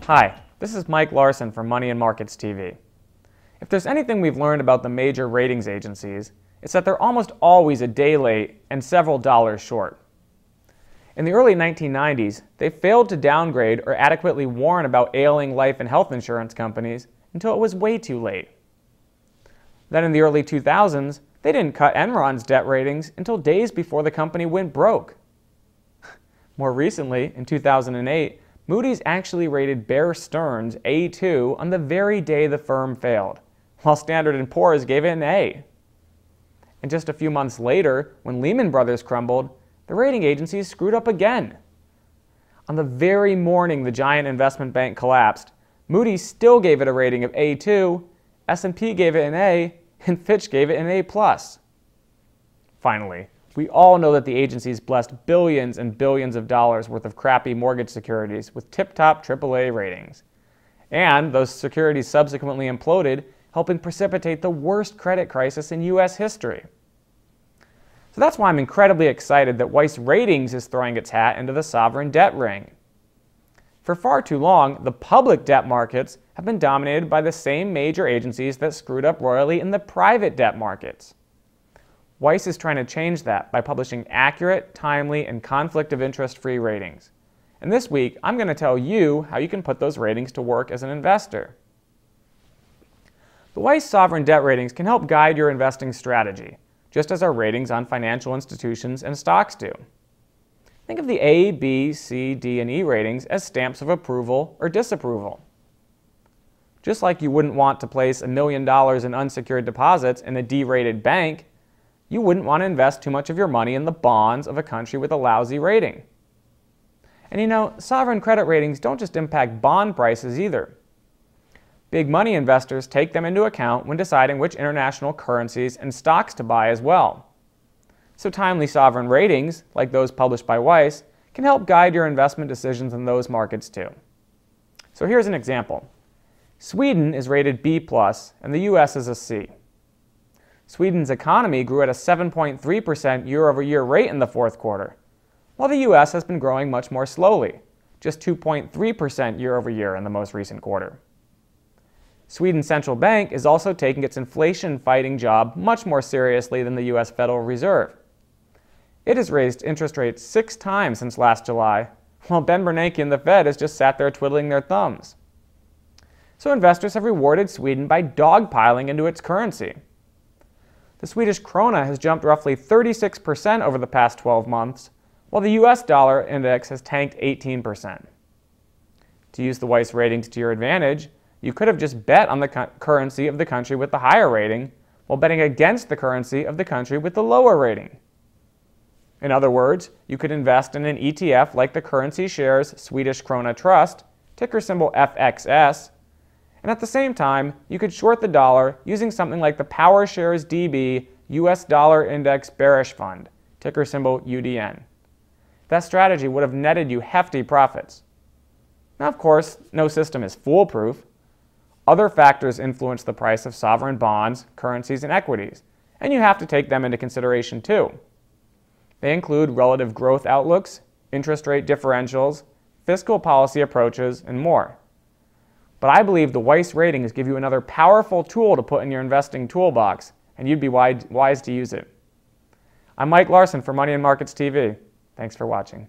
Hi, this is Mike Larson from Money and Markets TV. If there's anything we've learned about the major ratings agencies, it's that they're almost always a day late and several dollars short. In the early 1990s, they failed to downgrade or adequately warn about ailing life and health insurance companies until it was way too late. Then in the early 2000s, they didn't cut Enron's debt ratings until days before the company went broke. More recently, in 2008, Moody's actually rated Bear Stearns A2 on the very day the firm failed, while Standard & Poor's gave it an A. And just a few months later, when Lehman Brothers crumbled, the rating agencies screwed up again. On the very morning the giant investment bank collapsed, Moody's still gave it a rating of A2, S&P gave it an A, and Fitch gave it an A+. Finally, we all know that the agencies blessed billions and billions of dollars worth of crappy mortgage securities with tip-top AAA ratings. And those securities subsequently imploded, helping precipitate the worst credit crisis in U.S. history. So that's why I'm incredibly excited that Weiss Ratings is throwing its hat into the sovereign debt ring. For far too long, the public debt markets have been dominated by the same major agencies that screwed up royally in the private debt markets. Weiss is trying to change that by publishing accurate, timely, and conflict of interest-free ratings. And this week, I'm going to tell you how you can put those ratings to work as an investor. The Weiss sovereign debt ratings can help guide your investing strategy, just as our ratings on financial institutions and stocks do. Think of the A, B, C, D, and E ratings as stamps of approval or disapproval. Just like you wouldn't want to place $1 million in unsecured deposits in a D-rated bank, you wouldn't want to invest too much of your money in the bonds of a country with a lousy rating. And you know, sovereign credit ratings don't just impact bond prices either. Big money investors take them into account when deciding which international currencies and stocks to buy as well. So timely sovereign ratings, like those published by Weiss, can help guide your investment decisions in those markets too. So here's an example. Sweden is rated B+, and the US is a C. Sweden's economy grew at a 7.3% year-over-year rate in the fourth quarter, while the US has been growing much more slowly, just 2.3% year-over-year in the most recent quarter. Sweden's central bank is also taking its inflation-fighting job much more seriously than the US Federal Reserve. It has raised interest rates 6 times since last July, while Ben Bernanke and the Fed has just sat there twiddling their thumbs. So investors have rewarded Sweden by dogpiling into its currency. The Swedish krona has jumped roughly 36% over the past 12 months, while the US dollar index has tanked 18%. To use the Weiss ratings to your advantage, you could have just bet on the currency of the country with the higher rating, while betting against the currency of the country with the lower rating. In other words, you could invest in an ETF like the Currency Shares Swedish Krona Trust, ticker symbol FXS, and at the same time, you could short the dollar using something like the Power Shares DB US Dollar Index Bearish Fund, ticker symbol UDN. That strategy would have netted you hefty profits. Now, of course, no system is foolproof. Other factors influence the price of sovereign bonds, currencies, and equities, and you have to take them into consideration too. They include relative growth outlooks, interest rate differentials, fiscal policy approaches, and more. But I believe the Weiss ratings give you another powerful tool to put in your investing toolbox, and you'd be wise to use it. I'm Mike Larson for Money and Markets TV. Thanks for watching.